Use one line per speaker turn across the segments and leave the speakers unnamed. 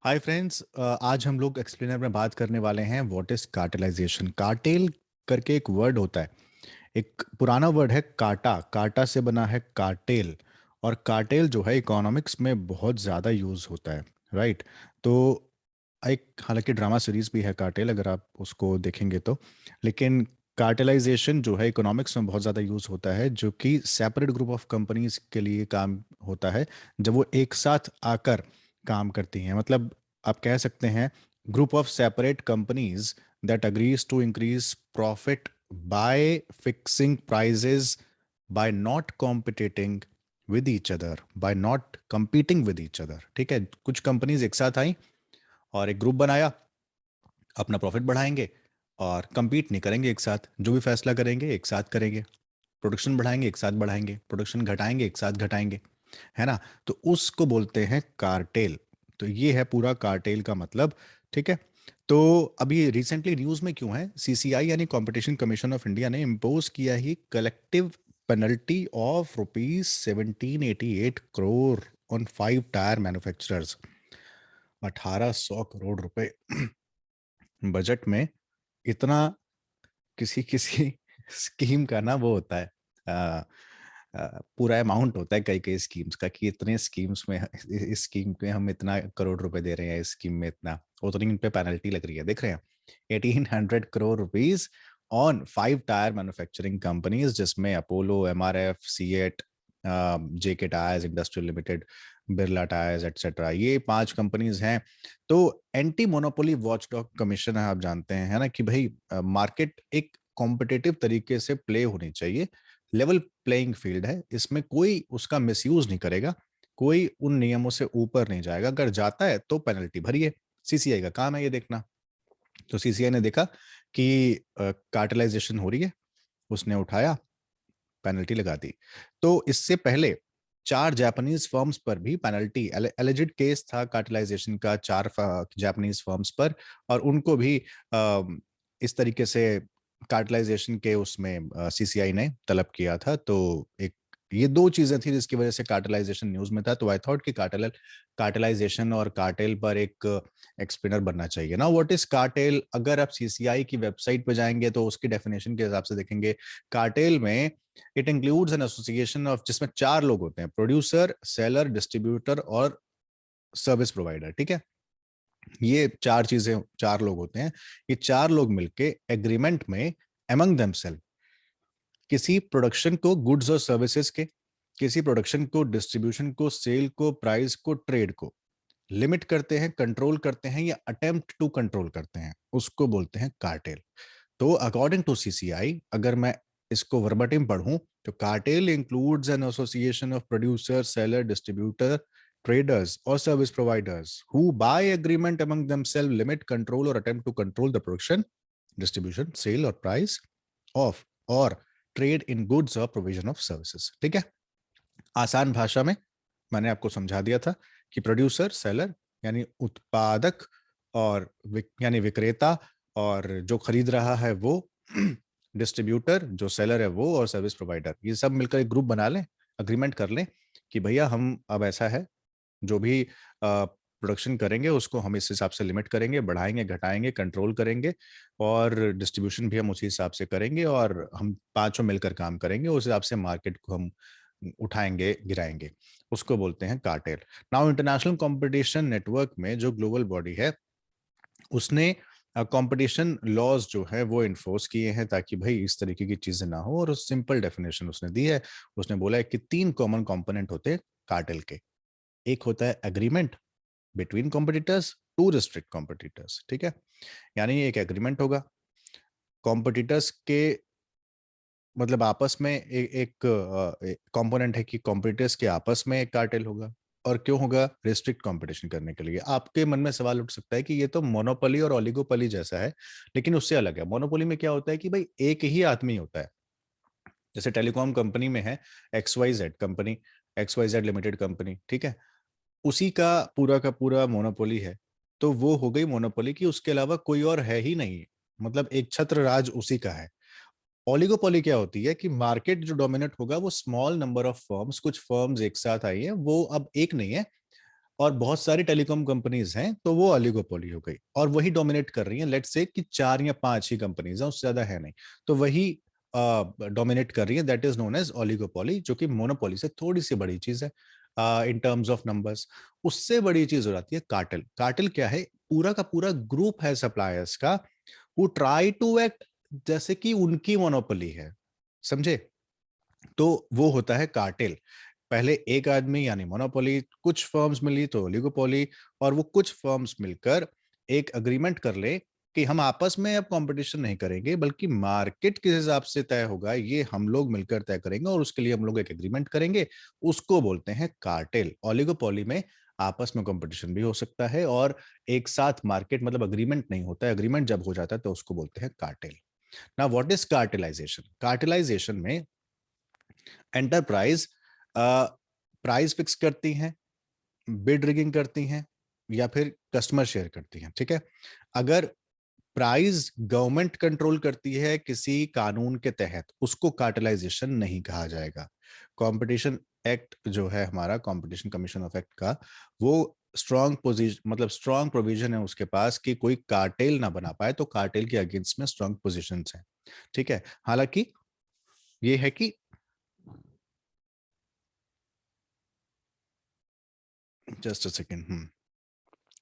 Hi friends, आज हम लोग एक्सप्लेनर में बात करने वाले हैं व्हाट इज कार्टेलाइजेशन। कार्टेल करके एक वर्ड होता है। एक पुराना वर्ड है काटा, काटा से बना है कार्टेल। और कार्टेल जो है इकोनॉमिक्स में बहुत ज़्यादा यूज़ होता है, राइट। तो एक हालांकि ड्रामा सीरीज भी है कार्टेल, अगर आप उसको देखेंगे तो। लेकिन कार्टेलाइजेशन जो है इकोनॉमिक्स में बहुत ज़्यादा यूज़ होता है, जो कि सेपरेट ग्रुप ऑफ कंपनीज के लिए काम होता है जब वो एक साथ आकर काम करती हैं। मतलब आप कह सकते हैं group of separate companies that agrees to increase profit by fixing prices, by not competing with each other, by not competing with each other. ठीक है, कुछ कंपनीज एक साथ आई और एक ग्रुप बनाया, अपना प्रॉफिट बढ़ाएंगे और कंपीट नहीं करेंगे एक साथ। जो भी फैसला करेंगे एक साथ करेंगे। प्रोडक्शन बढ़ाएंगे एक साथ बढ़ाएंगे, प्रोडक्शन घटाएंगे एक साथ घटाएंगे, है ना। तो उसको बोलते हैं कार्टेल। तो ये है पूरा कार्टेल का मतलब। ठीक है। तो अभी रिसेंटली न्यूज में क्यों है, सीसीआई यानी कंपटीशन कमीशन ऑफ इंडिया ने इम्पोज किया ही collective penalty of ₹1788 on 5 tyre manufacturers. 1800 crore रुपए बजट में इतना किसी किसी स्कीम का ना वो होता है। पूरा अमाउंट होता है कई कई स्कीम्स का, कि इतने स्कीम्स में इस स्कीम पे हम इतना करोड़ रुपए दे रहे हैं, इस स्कीम में इतना, उतनी इन पे पेनल्टी लग रही है। देख रहे हैं, 1800 crore rupees on 5 tyre manufacturing companies, जिसमें Apollo, MRF, CEAT, JK tyres industrial limited, Birla tyres etcetera, ये 5 कंपनीज हैं। तो एंटी मोनोपोली वॉचडॉग कमीशन है, आप जानते हैं, है ना, कि भाई मार्केट एक कॉम्पिटिटिव तरीके से प्ले होनी चाहिए। लेवल प्लेइंग फील्ड है, इसमें कोई उसका मिसयूज नहीं करेगा, कोई उन नियमों से ऊपर नहीं जाएगा। अगर जाता है तो पेनल्टी भरिए। सीसीआई का काम है ये देखना। तो सीसीआई ने देखा कि कार्टेलाइजेशन हो रही है, उसने उठाया, पेनल्टी लगा दी। तो इससे पहले 4 जापानीज फर्म्स पर भी पेनल्टी, एलिजिड केस था कार्टेलाइजेशन का 4 जापानीज फर्म्स पर, और उनको भी इस तरीके से कार्टेलाइजेशन के उसमें सीसीआई ने तलब किया था। तो एक ये दो चीजें थी जिसकी वजह से कार्टेलाइजेशन न्यूज में था। तो आई थॉट कि कार्टेलाइजेशन और कार्टेल पर एक एक्सप्लेनर बनना चाहिए ना। व्हाट इज कार्टेल, अगर आप सीसीआई की वेबसाइट पे जाएंगे तो उसकी डेफिनेशन के हिसाब से देखेंगे, कार्टेल में it includes an association of, जिसमें 4 लोग होते हैं, प्रोड्यूसर, सेलर, डिस्ट्रीब्यूटर और सर्विस प्रोवाइडर। ठीक है, ये 4 चीजें, 4 लोग होते हैं। ये 4 लोग मिलके एग्रीमेंट में अमंग देमसेल्फ किसी प्रोडक्शन को, गुड्स और सर्विसेज के, किसी प्रोडक्शन को, डिस्ट्रीब्यूशन को, सेल को, प्राइस को, ट्रेड को लिमिट करते हैं, कंट्रोल करते हैं या अटेम्प्ट टू कंट्रोल करते हैं, उसको बोलते हैं कार्टेल। तो अकॉर्डिंग टू सीसीआई, अगर मैं इसको वर्बटिम पढ़ूं, तो cartel includes an association of producer, seller, distributor, traders or service providers who by agreement among themselves limit, control or attempt to control the production, distribution, sale or price of or trade in goods or provision of services। ठीक है, आसान भाषा में मैंने आपको समझा दिया था कि प्रोड्यूसर, सेलर यानी उत्पादक, और यानी विक्रेता, और जो खरीद रहा है वो डिस्ट्रीब्यूटर, जो सेलर है वो, और सर्विस प्रोवाइडर, ये सब मिलकर एक ग्रुप बना लें, अग्रीमेंट कर लें कि भैया हम अब ऐसा है, जो भी प्रोडक्शन करेंगे उसको हम इस हिसाब से लिमिट करेंगे, बढ़ाएंगे, घटाएंगे, कंट्रोल करेंगे, और डिस्ट्रीब्यूशन भी हम उसी हिसाब से करेंगे, और हम पांचों मिलकर काम करेंगे, उस हिसाब से मार्केट को हम उठाएंगे, गिराएंगे। उसको बोलते हैं cartel. Now international competition network में जो ग्लोबल बॉडी है, उसने कंपटीशन लॉज जो है वो इन्फोर्स किए हैं, ताकि भाई इस तरीके की चीजें ना हो। और सिंपल डेफिनेशन उसने दी है। उसने बोला है कि 3 कॉमन कंपोनेंट होते हैं कार्टेल के। एक होता है agreement between competitors, to restrict competitors. ठीक है, यानी एक एग्रीमेंट होगा कॉम्पिटिटर्स के, मतलब आपस में एक कंपोनेंट है कि कॉम्पिटिटर्स के आपस में एक कार्टेल होगा। और क्यों होगा? रिस्ट्रिक्ट कंपटीशन करने के लिए। आपके मन में सवाल उठ सकता है कि ये तो मोनोपोली और ओलिगोपोली जैसा है, लेकिन उससे अलग है। मोनोपोली में क्या होता है कि भाई एक ही आदमी होता है। जैसे टेलीकॉम कंपनी में है X Y Z company, X Y Z limited company, ठीक है, उसी का पूरा मोनोपोली है। तो वो हो गई मोनोपोली की, उसके अलावा कोई और है ही नहीं। मतलब एक छत्र राज उसी का है। ओलिगोपोली क्या होती है कि मार्केट जो डोमिनेट होगा वो स्मॉल नंबर ऑफ फर्म्स, कुछ फर्म्स एक साथ आई है, वो अब एक नहीं है, और बहुत सारी टेलीकॉम कंपनीज हैं, तो वो ओलिगोपोली हो गई और वही डोमिनेट कर रही हैं। लेट्स से कि 4 या 5 ही कंपनीज हैं, उससे ज्यादा है नहीं, तो वही डोमिनेट कर रही है। That is known as oligopoly, जो कि मोनोपोली से थोड़ी सी बड़ी चीज है इन टर्म्स ऑफ नंबर्स। उससे बड़ी चीज हो जाती है कार्टेल। कार्टेल क्या है? पूरा का पूरा ग्रुप है सप्लायर्स का, वो ट्राई टू एक्ट जैसे कि उनकी मोनोपोली है, समझे? तो वो होता है कार्टेल। पहले एक आदमी यानी मोनोपोली, कुछ फर्म्स मिली तो ओलिगोपोली, और वो कुछ फर्म्स मिलकर एक अग्रीमेंट कर ले कि हम आपस में अब कंपटीशन नहीं करेंगे, बल्कि मार्केट किस हिसाब से तय होगा ये हम लोग मिलकर तय करेंगे, और उसके लिए हम लोग एक एग्रीमेंट करेंगे। उसको बोलते हैं कार्टेल। ओलिगोपोली में आपस में कंपटीशन भी हो सकता है और एक साथ मार्केट मतलब अग्रीमेंट नहीं होता है। अग्रीमेंट जब हो जाता है तो उसको बोलते हैं cartel. Now what is cartelization? Cartelization में एंटरप्राइज प्राइस फिक्स करती हैं, बिड रिगिंग करती हैं, या फिर कस्टमर शेयर करती हैं। ठीक है? अगर प्राइस गवर्नमेंट कंट्रोल करती है किसी कानून के तहत, उसको कार्टेलाइजेशन नहीं कहा जाएगा। कंपटीशन एक्ट जो है हमारा, कंपटीशन कमीशन ऑफ एक्ट का, वो स्ट्रॉन्ग पोजीशन मतलब स्ट्रॉन्ग प्रोविजन है उसके पास कि कोई कार्टेल ना बना पाए, तो कार्टेल के अगेंस्ट में स्ट्रॉन्ग पोजीशंस हैं। ठीक है? हालांकि ये है कि just a second,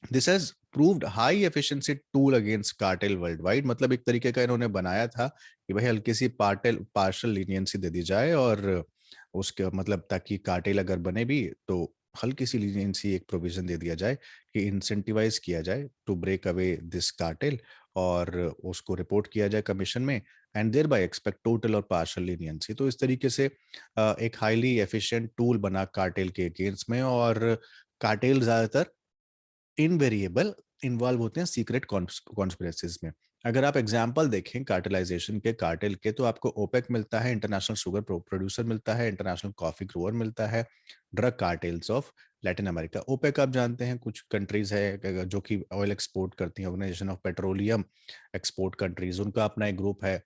this has proved high efficiency tool against cartel world wide. मतलब एक तरीके का इन्होंने बनाया था कि भाई हल्की सी पार्शल लीनियंसी दे दी जाए, और उसके मतलब ताकि कार्टेल अगर बने भी तो हल्की सी लीनियंसी, एक प्रोविजन दे दिया जाए कि इंसेंटिवाइज किया जाए to break away this cartel, और उसको रिपोर्ट किया जाए कमीशन में, and thereby expect total और पार्शल लीनियंसी। तो इस तरीके से एक हाईली एफिशिएंट टूल बना कार्टेल के अगेंस्ट में। और कार्टेल ज्यादातर इनवेरिएबल इन्वॉल्व होते हैं सीक्रेट कॉन्स्पिरेसीज में। अगर आप एग्जांपल देखें कार्टेलाइजेशन के, कार्टेल के, तो आपको ओपेक मिलता है, इंटरनेशनल शुगर प्रोड्यूसर मिलता है, इंटरनेशनल कॉफी ग्रोअर मिलता है, drug cartels of Latin America. OPEC आप जानते हैं कुछ कंट्रीज है जो कि ऑयल एक्सपोर्ट करती हैं, organization of petroleum export countries, उनका अपना एक ग्रुप है।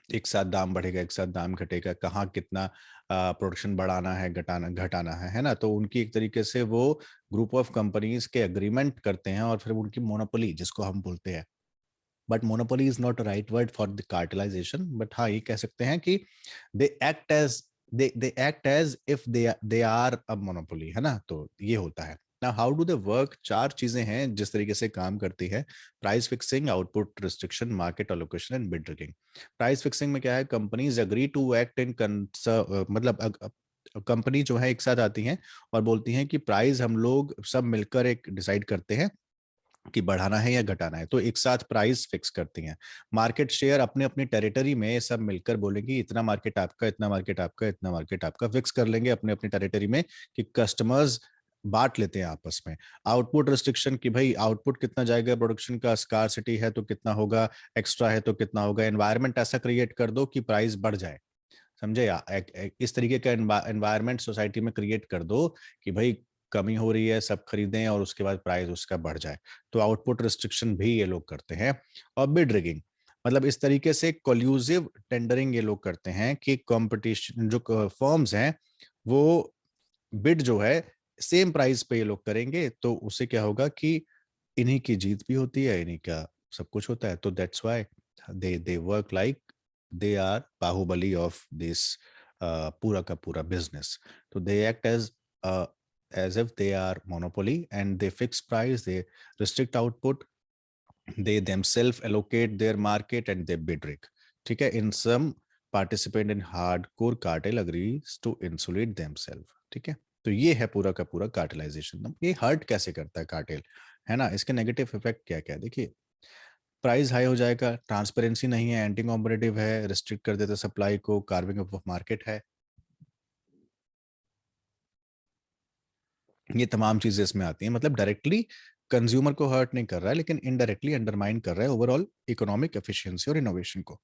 एक साथ दाम बढ़ेगा, एक साथ दाम घटेगा, कहाँ कितना प्रोडक्शन बढ़ाना है, घटाना घटाना है ना? तो उनकी एक तरीके से वो ग्रुप ऑफ कंपनीज के एग्रीमेंट करते हैं, और फिर उनकी मोनोपोली जिसको हम बोलते हैं। But monopoly is not right word for the cartelization, but हाँ ये कह सकते हैं कि they act as they act as if they are a monopoly, है ना? तो ये होता है। ना हाउ डू दे वर्क? 4 चीजें हैं जिस तरीके से काम करती है। Price fixing, output restriction, market allocation and bid rigging. Price fixing में क्या है? Companies agree to act in मतलब कंपनी जो है एक साथ आती हैं और बोलती हैं कि प्राइस हम लोग सब मिलकर एक डिसाइड करते हैं कि बढ़ाना है या घटाना है, तो एक साथ प्राइस फिक्स करती हैं। मार्केट शेयर अपने अपनी टेरिटरी में सब मिलकर बोलेंगे इतना मार्केट आपका, इतना मार्केट आपका, इतना मार्केट आपका, फिक्स कर लेंगे अपने अपनी टेरिटरी में कि कस्टमर्स बांट लेते हैं आपस में। आउटपुट रिस्ट्रिक्शन की भाई आउटपुट कितना जाएगा प्रोडक्शन का, स्कार्सिटी है तो कितना होगा, एक्स्ट्रा है तो कितना होगा। एनवायरमेंट ऐसा क्रिएट कर दो कि प्राइस बढ़ जाए, समझे? या इस तरीके का एनवायरमेंट सोसाइटी में क्रिएट कर दो कि भाई कमी हो रही है, सब खरीदें, और उसके बाद प्राइस उसका बढ़ जाए। तो आउटपुट रिस्ट्रिक्शन भी ये लोग करते हैं। और बिड रिगिंग मतलब इस तरीके से कोल्यूसिव टेंडरिंग ये लोग करते हैं कि कंपटीशन जो फर्म्स हैं वो बिड जो है सेम प्राइस पे ये लोग करेंगे, तो उससे क्या होगा कि इन्हीं की जीत भी होती है, इन्हीं का सब कुछ होता है। तो that's why they work like they are Baahubali of this पूरा का पूरा बिजनेस। तो they act as if they are monopoly, and they fix price, they restrict output, they themselves allocate their market, and they bid rig। ठीक है? in some participant in hardcore cartel agrees to insulate themselves। ठीक है? तो ये है पूरा का पूरा कार्टेलाइजेशन। ये हर्ट कैसे करता है कार्टेल, है ना? इसके नेगेटिव इफेक्ट क्या क्या है देखिए। प्राइस हाई हो जाएगा, ट्रांसपेरेंसी नहीं है, एंटी कॉम्पिटिटिव है, रिस्ट्रिक्ट कर देता सप्लाई को, कार्विंग ऑफ मार्केट है, ये तमाम चीजें इसमें आती हैं। मतलब डायरेक्टली कंज्यूमर को हर्ट नहीं कर रहा है, लेकिन इनडायरेक्टली अंडरमाइन कर रहा है ओवरऑल इकोनॉमिक एफिशिएंसी और इनोवेशन को।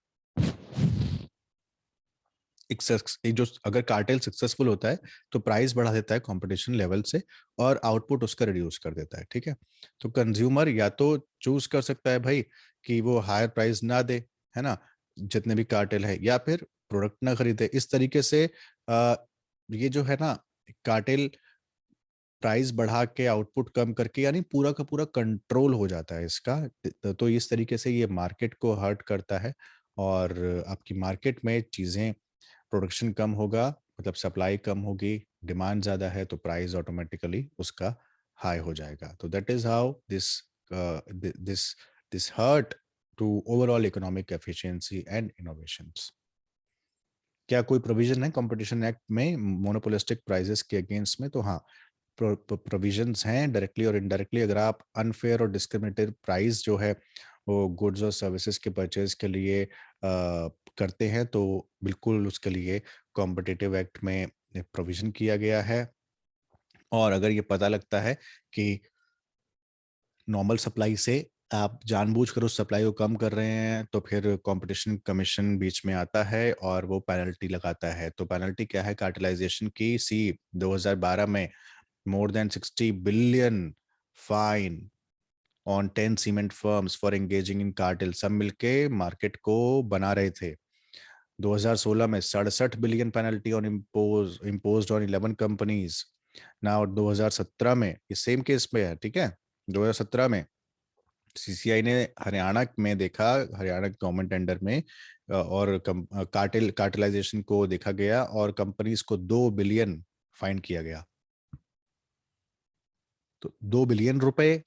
एक जो अगर कार्टेल सक्सेसफुल होता है तो प्राइस बढ़ा देता है कंपटीशन लेवल से, और आउटपुट उसका रिड्यूस कर देता है। ठीक है? तो कंज्यूमर या तो चूज कर सकता है भाई कि वो हायर प्राइस ना दे, है ना, जितने भी कार्टेल है, या फिर प्रोडक्ट ना खरीदे। इस तरीके से ये जो है ना कार्टेल प्राइस बढ़ा के आउटपुट कम करके, यानी पूरा का पूरा कंट्रोल हो जाता है इसका। तो इस तरीके से ये मार्केट को हर्ट करता है, और आपकी मार्केट में चीज़ें, प्रोडक्शन कम होगा, मतलब सप्लाई कम होगी, डिमांड ज़्यादा है तो प्राइस ऑटोमेटिकली उसका हाई हो जाएगा। तो that is how this this hurt to overall economic efficiency and innovations. क्या कोई प्रोविजन है कंपटीशन एक्ट में मोनोपोलिस्टिक प्राइसेस के अगेंस्ट में? तो हाँ, प्रोविजंस हैं डायरेक्टली और इनडायरेक्टली। अगर आप अनफेयर और डिस्क्रिमिनेटरी प्राइस जो है वो गुड्स और सर्विसेज के परचेज के लिए करते हैं, तो बिल्कुल उसके लिए कॉम्पिटिटिव एक्ट में प्रोविजन किया गया है। और अगर ये पता लगता है कि नॉर्मल सप्लाई से आप जानबूझकर उस सप्लाई को कम कर रहे हैं, तो फिर कंपटीशन कमीशन बीच में आता है और वो पेनल्टी लगाता है। तो पेनल्टी क्या है कार्टेलाइजेशन की? 2012 में more than 60 billion fine on 10 cement firms for engaging in cartel। सब मिलके मार्केट को बना रहे थे। 2016 में 67 billion penalty on imposed on 11 companies. ना, और 2017 में ये सेम केस में है, ठीक है। 2017 में सीसीआई ने हरियाणा में देखा, हरियाणा गवर्नमेंट टेंडर में और कार्टेलाइजेशन को देखा गया और कंपनीज को 2 बिलियन फाइन किया गया। तो 2 बिलियन रुपए,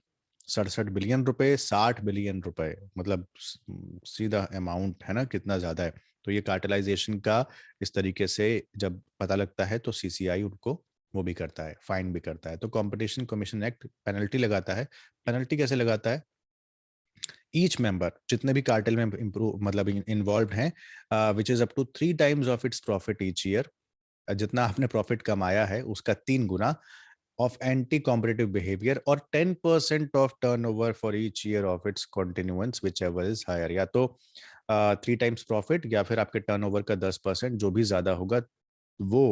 67 बिलियन रुपए, 60 बिलियन रुपए, मतलब सीधा अमाउंट है ना, कितना ज्यादा है। तो ये कार्टेलाइजेशन का इस तरीके से जब पता लगता है तो सीसीआई उनको वो भी करता है, फाइन भी करता है। तो कंपटीशन कमीशन एक्ट पेनल्टी लगाता है। पेनल्टी कैसे लगाता है? ईच मेंबर, जितने भी कार्टेल में इम्प्रूव मतलब इन्वॉल्व हैं, which is up to 3 times of its profit each year, जितना आपने प्रॉफिट कमाया है उसका 3 गुना of anti-competitive behavior, और 10% of turnover for each year of its continuance, whichever is higher। या तो 3 times प्रॉफिट या फिर आपके टर्नओवर का 10%, जो भी ज्यादा होगा वो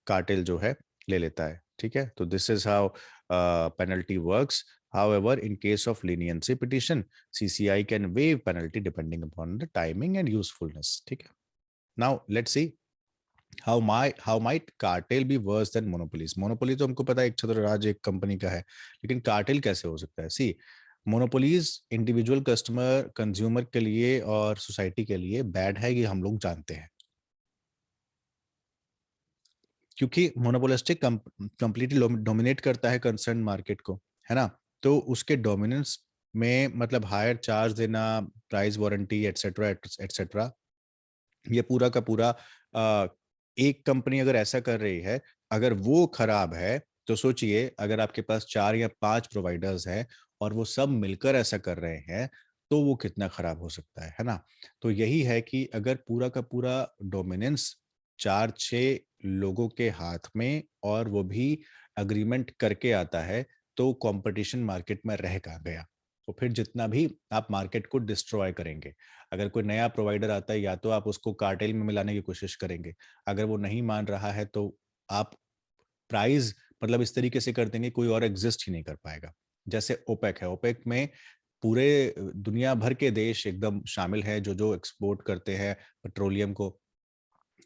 कार्टेल जो है ले लेता है, ठीक है। तो this is how penalty works. However, in case of leniency petition, CCI can waive penalty depending upon the timing and usefulness, ठीक है। Now let's see how might cartel be worse than monopolies। Monopoly तो हमको पता है एक छत्र राज एक company का है, लेकिन कार्टेल कैसे हो सकता है? सी, मोनोपोलीज इंडिविजुअल कस्टमर कंज्यूमर के लिए और सोसाइटी के लिए बैड है, ये हम लोग जानते हैं, क्योंकि मोनोपोलिस्टिक कंप्लीटली डोमिनेट करता है कंसर्न मार्केट को, है ना। तो उसके डोमिनेंस में मतलब हायर चार्ज देना, प्राइस वारंटी एटसेट्रा एटसेट्रा, ये पूरा का पूरा एक कंपनी अगर ऐसा कर रही है, अगर वो खराब है, तो सोचिए अगर आपके पास 4 या 5 प्रोवाइडर्स हैं और वो सब मिलकर ऐसा कर रहे हैं, तो वो कितना खराब हो सकता है ना। तो यही है कि अगर पूरा का पूरा डोमिनेंस 4-6 लोगों के हाथ में और वो भी अग्रीमेंट करके आता है, तो कंपटीशन मार्केट में रह कहाँ गया। तो फिर जितना भी आप मार्केट को डिस्ट्रॉय करेंगे, अगर कोई नया प्रोवाइडर आता है या तो आप उसको कार्टेल में मिलाने की कोशिश करेंगे, अगर वो नहीं मान रहा है तो आप प्राइस मतलब इस तरीके से कर देंगे कोई और एग्जिस्ट ही नहीं कर पाएगा। जैसे ओपेक है, ओपेक में पूरे दुनिया भर के देश एकदम शामिल है जो जो एक्सपोर्ट करते हैं पेट्रोलियम को,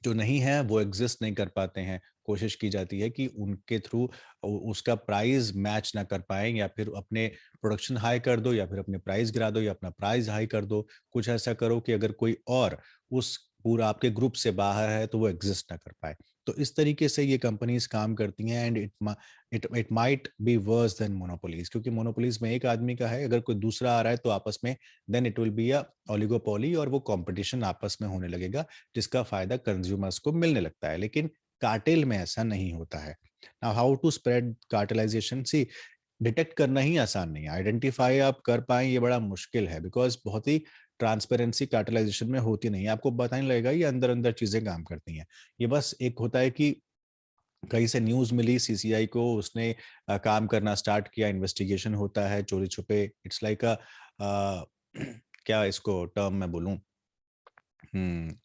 जो नहीं है वो एग्जिस्ट नहीं कर पाते हैं। कोशिश की जाती है कि उनके थ्रू उसका प्राइस मैच ना कर पाए, या फिर अपने प्रोडक्शन हाई कर दो या फिर अपने प्राइस गिरा दो या अपना प्राइस हाई कर दो। कुछ ऐसा करो कि अगर कोई और उस पूरा आपके ग्रुप से बाहर है तो वो एग्जिस्ट ना कर पाए। तो इस तरीके से ये कंपनीज काम करती हैं, and it might be worse than monopolies, क्योंकि मोनोपोलीज में एक आदमी का है, अगर कोई दूसरा आ रहा है तो आपस में then it will be a oligopoly, और वो कंपटीशन आपस में होने लगेगा जिसका फायदा कंज्यूमर्स को मिलने लगता है। लेकिन कार्टेल में ऐसा नहीं होता है। Now how to spread cartelization? See, detect करना ही आसान नहीं है, आइडेंटिफाई आप कर पाए ये बड़ा मुश्किल है, बिकॉज बहुत ही ट्रांसपेरेंसी कार्टेलाइजेशन में होती नहीं है। आपको पता नहीं लगेगा ये अंदर अंदर चीजें काम करती हैं। ये बस एक होता है कि कहीं से न्यूज मिली सीसीआई को, उसने काम करना स्टार्ट किया, इन्वेस्टिगेशन होता है चोरी छुपे। इट्स लाइक अ क्या इसको टर्म में बोलूं,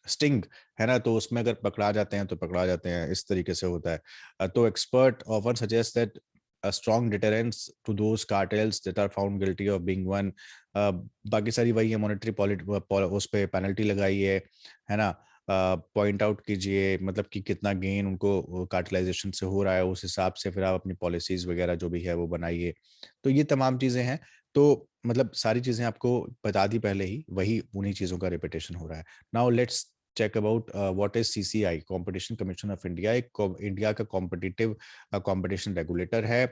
स्टिंग, है ना। तो उसमें अगर पकड़ा जाते हैं तो पकड़ा जाते हैं, इस तरीके से होता है। तो expert offer suggest that a strong deterrence to those cartels that are found guilty of being बाकी सारी वही है, मॉनेटरी उस पे पेनल्टी लगाई है ना। पॉइंट आउट कीजिए, मतलब कि कितना गेन उनको कार्टेलाइजेशन से हो रहा है, उस हिसाब से फिर आप अपनी पॉलिसीज़ वगैरह जो भी है वो बनाइए। तो ये तमाम चीज़ें हैं, तो मतलब सारी चीज़ें आपको बता दी पहले ही, वही उन्हीं चीज़ों का रिपिटेशन हो रहा है। Now let's check about what is CCI, competition commission of India, एक इंडिया का कॉम्पिटिटिव कॉम्पिटिशन रेगुलेटर है।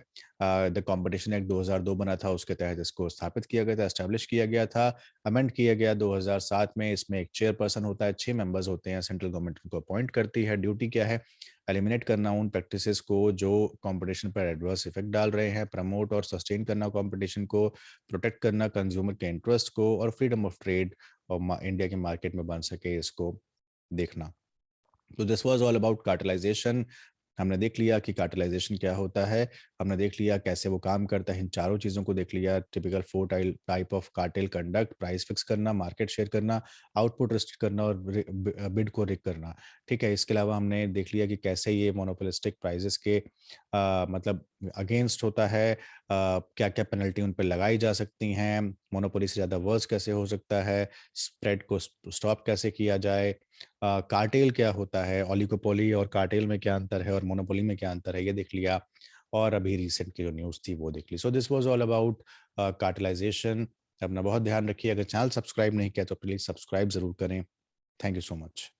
द कॉम्पिटिशन एक्ट 2002 बना था, उसके तहत इसको स्थापित किया गया था, एस्टेब्लिश किया गया था, अमेंड किया गया 2007 में। इसमें एक चेयरपर्सन होता है, 6 मेंबर्स होते हैं, सेंट्रल गवर्नमेंट उनको अपॉइंट करती है। ड्यूटी क्या है? एलिमिनेट करना उन प्रैक्टिसेस को जो कंपटीशन पर एडवर्स इफेक्ट डाल रहे हैं, प्रमोट और सस्टेन करना कंपटीशन को, प्रोटेक्ट करना कंज्यूमर के इंटरेस्ट को, और फ्रीडम ऑफ ट्रेड और इंडिया के मार्केट में बन सके इसको देखना। तो this was all about cartelization. हमने देख लिया कि कार्टेलाइजेशन क्या होता है, हमने देख लिया कैसे वो काम करता है, इन चारों चीज़ों को देख लिया। Typical 4 type of cartel conduct, price fix करना, मार्केट शेयर करना, आउटपुट रिस्ट्रिक्ट करना और बिड को रिग करना। ठीक है, इसके अलावा हमने देख लिया कि कैसे ये मोनोपोलिस्टिक प्राइसेस के मतलब अगेंस्ट होता है, क्या-क्या पेनल्टी उन पे लगाई जा सकती हैं, मोनोपोली से ज़्यादा वर्स कैसे हो सकता है, स्प्रेड को स्टॉप कैसे किया जाए, कार्टेल क्या होता है, ओलिगोपोली और कार्टेल में क्या अंतर है और मोनोपोली में क्या अंतर है, ये देख लिया। और अभी रिसेंट की जो न्यूज़ थी वो देख ली। So this was all about cartelisation. अपना बहुत ध्यान रखिए। अगर चैनल सब्सक्राइब नहीं किया तो प्लीज़ सब्सक्राइब ज़रूर करें। Thank you so much.